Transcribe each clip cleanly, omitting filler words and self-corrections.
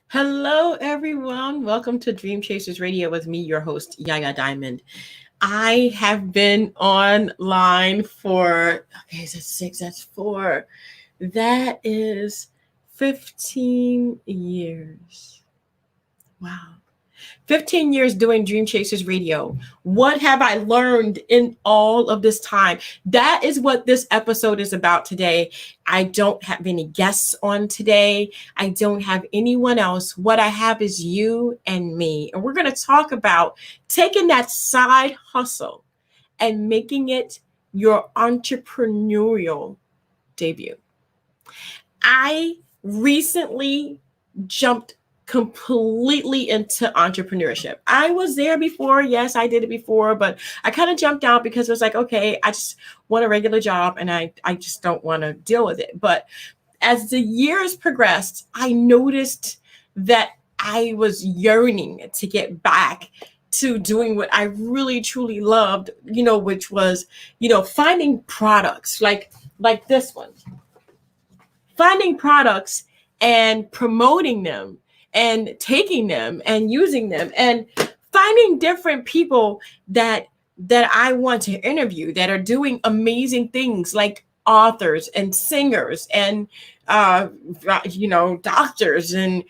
Hello, everyone. Welcome to Dream Chasers Radio with me, your host, Yaya Diamond. I have been online for, okay, that's 6, that's 4. That is 15 years. Wow. 15 years doing Dream Chasers Radio. What have I learned in all of this time? That is what this episode is about today. I don't have any guests on today. I don't have anyone else. What I have is you and me. And we're going to talk about taking that side hustle and making it your entrepreneurial debut. I recently jumped completely into entrepreneurship. I was there before. Yes, I did it before, but I kind of jumped out because it was like, okay, I just want a regular job and I just don't want to deal with it. But as the years progressed, I noticed that I was yearning to get back to doing what I really truly loved, which was, finding products like this one. Finding products and promoting them and taking them and using them and finding different people that I want to interview that are doing amazing things, like authors and singers and doctors and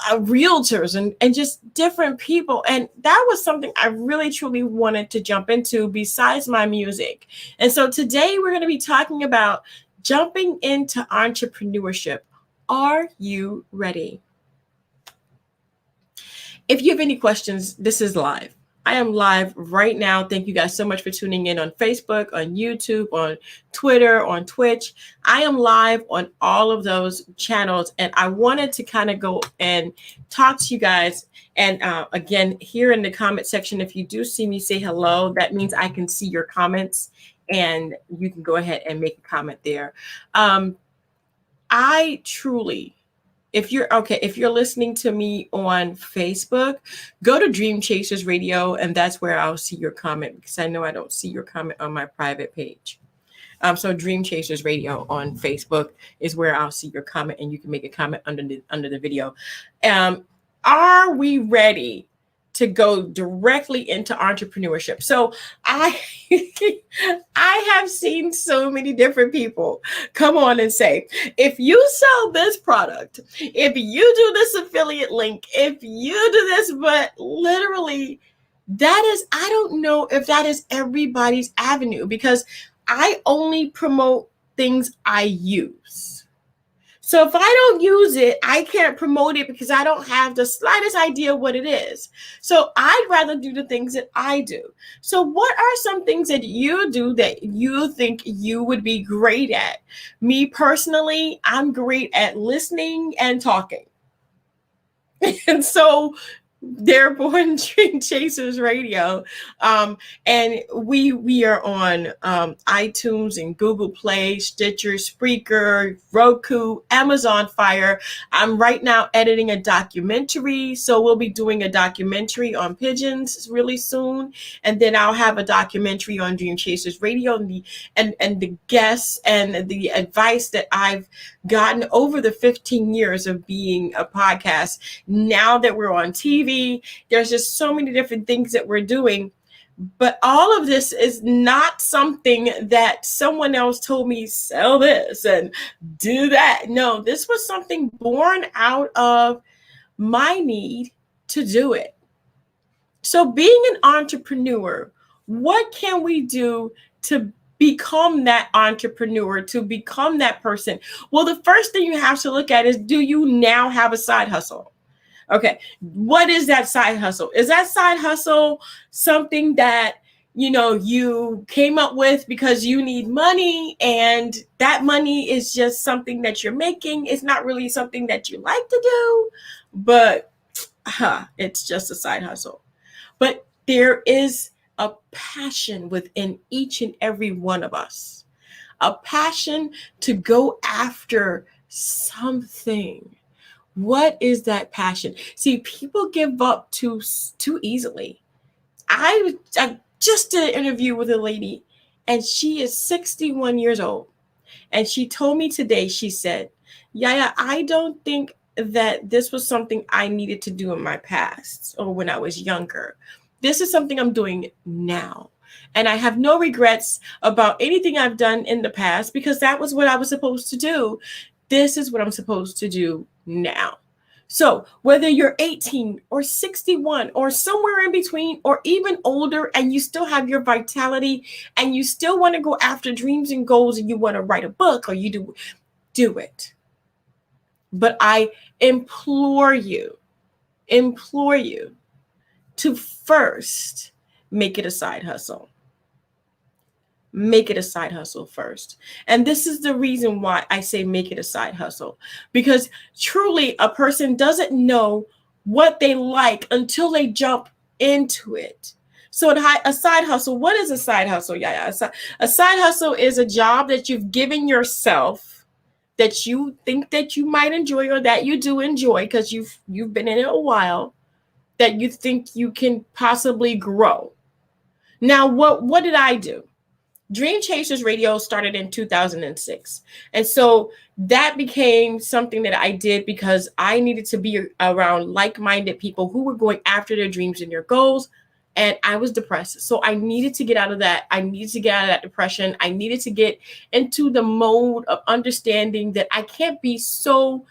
realtors and just different people. And that was something I really truly wanted to jump into besides my music. And so today we're going to be talking about jumping into entrepreneurship. Are you ready? If you have any questions, this is live. I am live right now. Thank you guys so much for tuning in on Facebook, on YouTube, on Twitter, on Twitch. I am live on all of those channels, and I wanted to kind of go and talk to you guys. And again, here in the comment section, if you do see me say hello, that means I can see your comments, and you can go ahead and make a comment there. I truly, if you're listening to me on Facebook, go to Dream Chasers Radio, and that's where I'll see your comment, because I know I don't see your comment on my private page. So Dream Chasers Radio on Facebook is where I'll see your comment, and you can make a comment under the video. Are we ready to go directly into entrepreneurship? So I have seen so many different people come on and say, if you sell this product, if you do this affiliate link, if you do this, but literally I don't know if that is everybody's avenue, because I only promote things I use. So if I don't use it, I can't promote it because I don't have the slightest idea what it is. So I'd rather do the things that I do. So what are some things that you do that you think you would be great at? Me personally, I'm great at listening and talking. And so therefore in Dream Chasers Radio, and we are on iTunes and Google Play, Stitcher, Spreaker, Roku, Amazon Fire. I'm right now editing a documentary, so we'll be doing a documentary on pigeons really soon, and then I'll have a documentary on Dream Chasers Radio, and the guests and the advice that I've gotten over the 15 years of being a podcast. Now that we're on TV, there's just so many different things that we're doing. But all of this is not something that someone else told me, sell this and do that. No, this was something born out of my need to do it. So being an entrepreneur, what can we do to become that entrepreneur, to become that person? Well, the first thing you have to look at is, do you now have a side hustle? Okay, what is that side hustle? Is that side hustle something that, you came up with because you need money, and that money is just something that you're making? It's not really something that you like to do, but it's just a side hustle. But there is a passion within each and every one of us, a passion to go after something. What is that passion? See, people give up too easily. I just did an interview with a lady, And she is 61 years old. And she told me today, she said, Yaya, I don't think that this was something I needed to do in my past or when I was younger. This is something I'm doing now. And I have no regrets about anything I've done in the past because that was what I was supposed to do. This is what I'm supposed to do now. So, whether you're 18 or 61 or somewhere in between or even older and you still have your vitality and you still want to go after dreams and goals and you want to write a book or you do it. But I implore you to first make it a side hustle. Make it a side hustle first. And this is the reason why I say make it a side hustle, because truly a person doesn't know what they like until they jump into it. So a side hustle, what is a side hustle? Yeah. A side hustle is a job that you've given yourself that you think that you might enjoy or that you do enjoy because you've been in it a while, that you think you can possibly grow. Now, what did I do? Dream Chasers Radio started in 2006. And so that became something that I did because I needed to be around like-minded people who were going after their dreams and their goals. And I was depressed. So I needed to get out of that. I needed to get out of that depression. I needed to get into the mode of understanding that I can't be so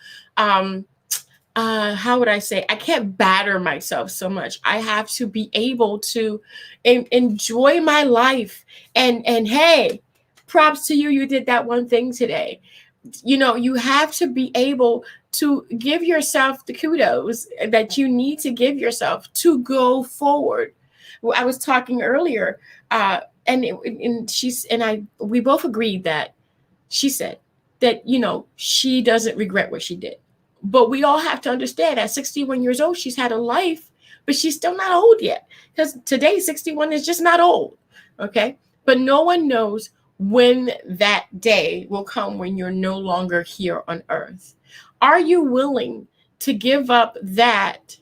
how would I say, I can't batter myself so much. I have to be able to enjoy my life. And hey, props to you. You did that one thing today. You know, you have to be able to give yourself the kudos that you need to give yourself to go forward. Well, I was talking earlier, we both agreed that she said that, you know, she doesn't regret what she did. But we all have to understand at 61 years old, she's had a life, but she's still not old yet. Because today, 61 is just not old. Okay. But no one knows when that day will come when you're no longer here on earth. Are you willing to give up that?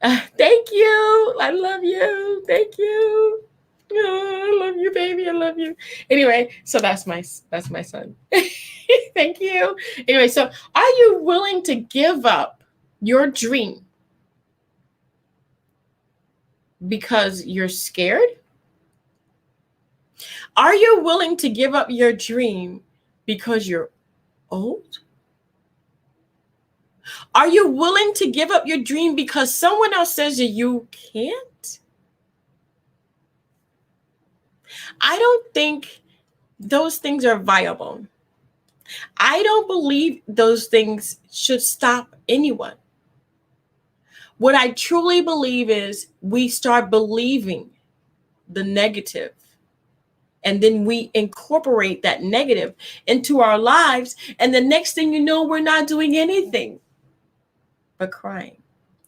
Thank you. I love you. Thank you. Oh, I love you, baby. I love you. Anyway, so that's my son. Thank you. Anyway, so are you willing to give up your dream because you're scared? Are you willing to give up your dream because you're old? Are you willing to give up your dream because someone else says that you can't? I don't think those things are viable. I don't believe those things should stop anyone. What I truly believe is we start believing the negative, and then we incorporate that negative into our lives. And the next thing you know, we're not doing anything but crying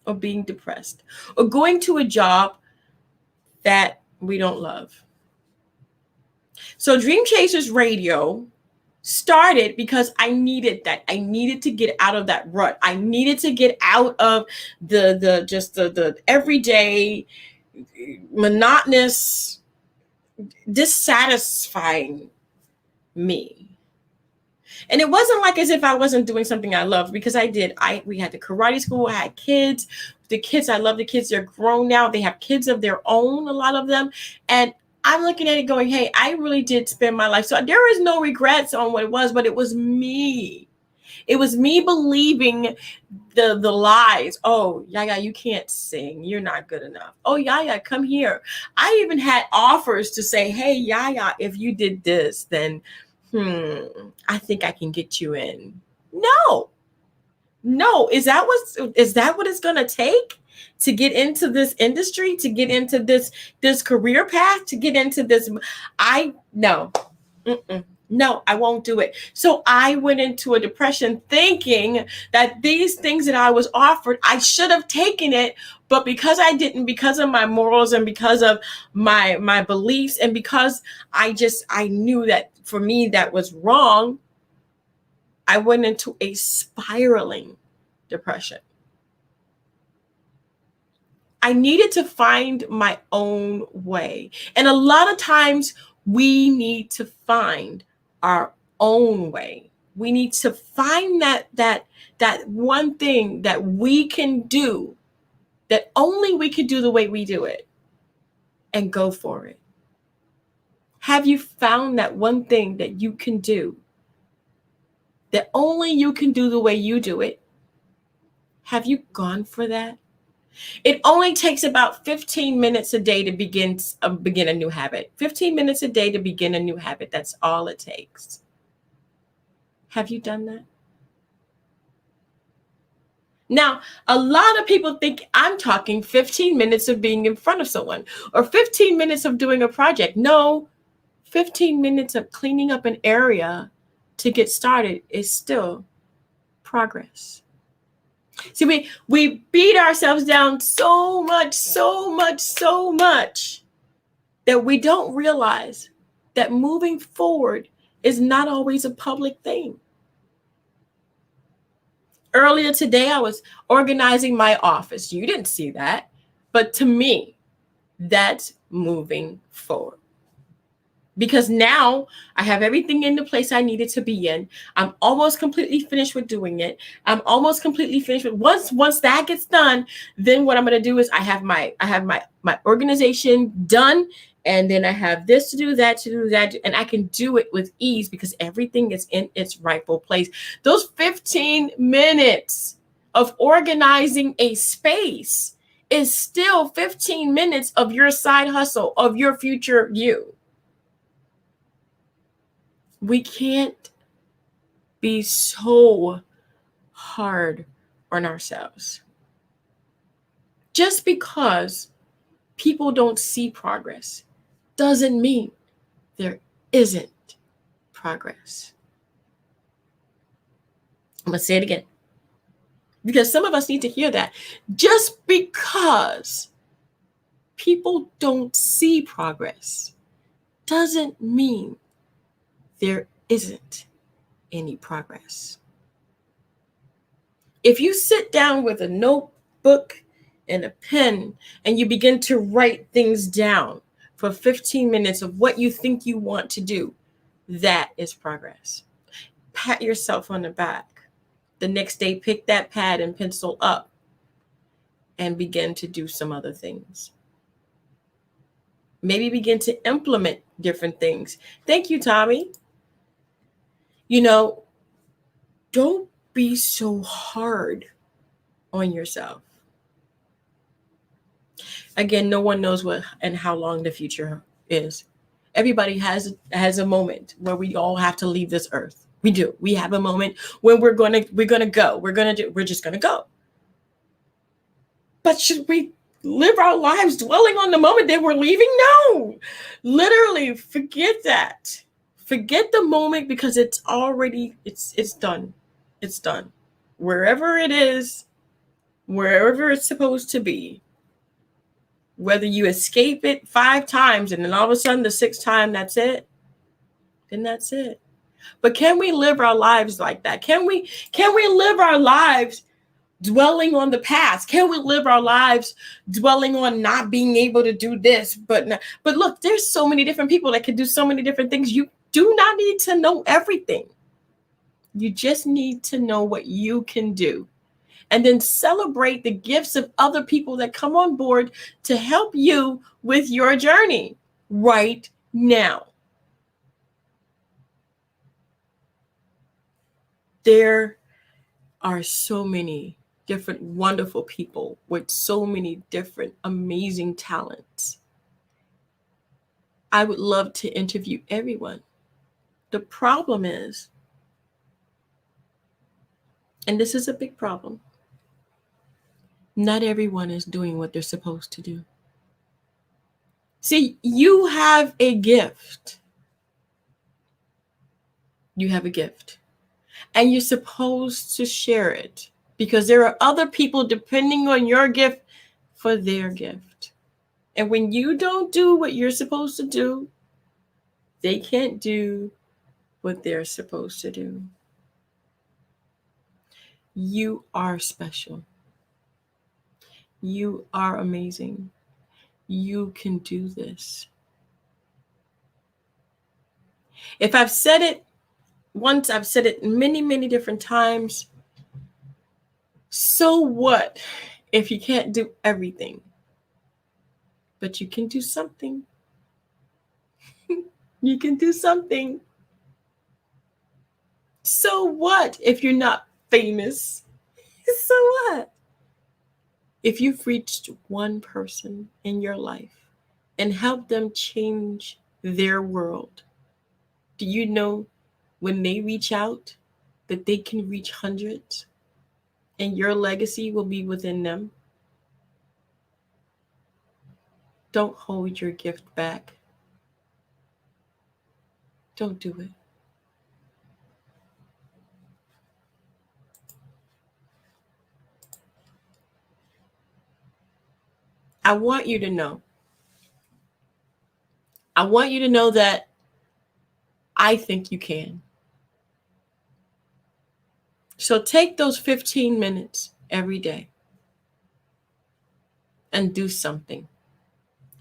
or being depressed or going to a job that we don't love. So Dream Chasers Radio started because I needed that. I needed to get out of that rut. I needed to get out of the everyday monotonous, dissatisfying me. And it wasn't like as if I wasn't doing something I loved, because I did. We had the karate school. I had kids. The kids, I love the kids. They're grown now. They have kids of their own, a lot of them. And I'm looking at it going, hey, I really did spend my life. So there is no regrets on what it was, but it was me. It was me believing the lies. Oh, Yaya, you can't sing. You're not good enough. Oh, Yaya, come here. I even had offers to say, hey, Yaya, if you did this, then I think I can get you in. No. Is that what it's going to take to get into this industry, to get into this career path, to get into this? No. No, I won't do it. So I went into a depression thinking that these things that I was offered, I should have taken it. But because I didn't, because of my morals and because of my beliefs, and because I knew that for me that was wrong, I went into a spiraling depression. I needed to find my own way. And a lot of times We need to find our own way. We need to find that one thing that we can do, that only we can do the way we do it, and go for it. Have you found that one thing that you can do, that only you can do the way you do it? Have you gone for that? It only takes about 15 minutes a day to begin a new habit. 15 minutes a day to begin a new habit. That's all it takes. Have you done that? Now, a lot of people think I'm talking 15 minutes of being in front of someone or 15 minutes of doing a project. No, 15 minutes of cleaning up an area to get started is still progress. See, we beat ourselves down so much that we don't realize that moving forward is not always a public thing. Earlier today, I was organizing my office. You didn't see that, but to me, that's moving forward. Because now I have everything in the place I needed to be in. I'm almost completely finished with doing it. I'm almost completely finished with once that gets done, then what I'm going to do is I have my organization done, and then I have this to do, that to do, that, and I can do it with ease because everything is in its rightful place. Those 15 minutes of organizing a space is still 15 minutes of your side hustle, of your future you. We can't be so hard on ourselves. Just because people don't see progress doesn't mean there isn't progress. I'm going to say it again, because some of us need to hear that. Just because people don't see progress doesn't mean there isn't any progress. If you sit down with a notebook and a pen and you begin to write things down for 15 minutes of what you think you want to do, that is progress. Pat yourself on the back. The next day, pick that pad and pencil up and begin to do some other things. Maybe begin to implement different things. Thank you, Tommy. Don't be so hard on yourself. Again, no one knows what and how long the future is. Everybody has a moment where we all have to leave this earth. We do. We have a moment when we're gonna go. We're just gonna go. But should we live our lives dwelling on the moment that we're leaving? No. Literally, forget that. Forget the moment, because it's already it's done. It's done. Wherever it is, wherever it's supposed to be. Whether you escape it 5 times and then all of a sudden the 6th time that's it, then that's it. But can we live our lives like that? Can we live our lives dwelling on the past? Can we live our lives dwelling on not being able to do this? But look, there's so many different people that can do so many different things. You do not need to know everything. You just need to know what you can do. And then celebrate the gifts of other people that come on board to help you with your journey right now. There are so many different wonderful people with so many different amazing talents. I would love to interview everyone. The problem is, and this is a big problem, not everyone is doing what they're supposed to do. See, you have a gift. You have a gift. And you're supposed to share it, because there are other people depending on your gift for their gift. And when you don't do what you're supposed to do, they can't do what they're supposed to do. You are special. You are amazing. You can do this. If I've said it once, I've said it many, many different times. So what if you can't do everything? But you can do something. You can do something. So what if you're not famous? So what? If you've reached one person in your life and helped them change their world, do you know when they reach out that they can reach hundreds and your legacy will be within them? Don't hold your gift back. Don't do it. I want you to know. I want you to know that I think you can. So take those 15 minutes every day and do something.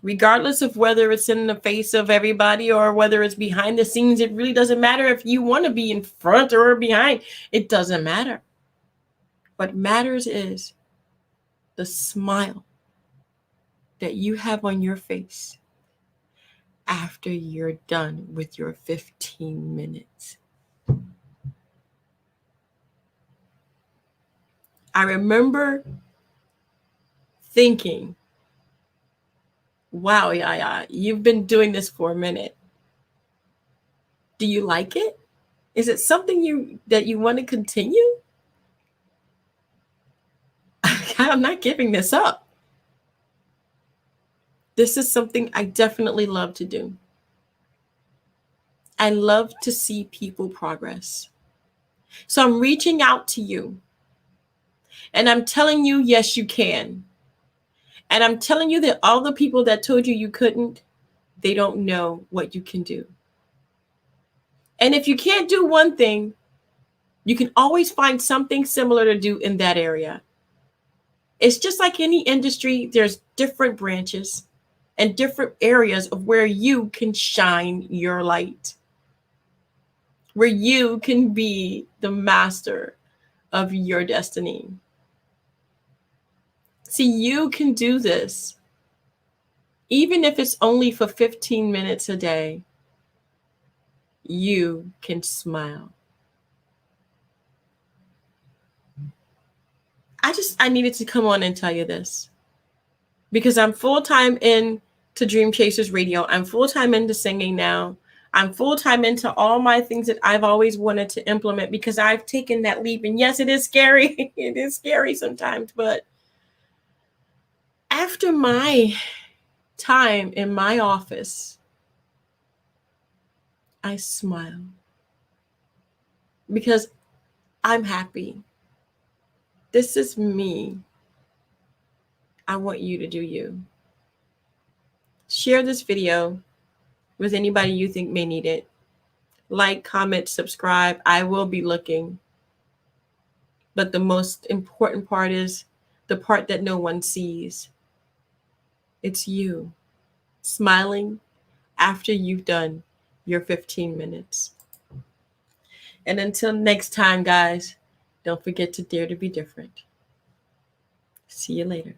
Regardless of whether it's in the face of everybody or whether it's behind the scenes, it really doesn't matter if you want to be in front or behind. It doesn't matter. What matters is the smile that you have on your face after you're done with your 15 minutes. I remember thinking, wow, Yaya, you've been doing this for a minute. Do you like it? Is it something that you want to continue? I'm not giving this up. This is something I definitely love to do. I love to see people progress. So I'm reaching out to you and I'm telling you, yes, you can. And I'm telling you that all the people that told you you couldn't, they don't know what you can do. And if you can't do one thing, you can always find something similar to do in that area. It's just like any industry, there's different branches and different areas of where you can shine your light, where you can be the master of your destiny. See, you can do this. Even if it's only for 15 minutes a day, you can smile. I needed to come on and tell you this because I'm full-time into Dream Chasers Radio. I'm full-time into singing now. I'm full-time into all my things that I've always wanted to implement because I've taken that leap. And yes, it is scary. It is scary sometimes, but after my time in my office, I smile because I'm happy. This is me. I want you to do you. Share this video with anybody you think may need it. Like, comment, subscribe. I will be looking. But the most important part is the part that no one sees. It's you smiling after you've done your 15 minutes. And until next time, guys, don't forget to dare to be different. See you later.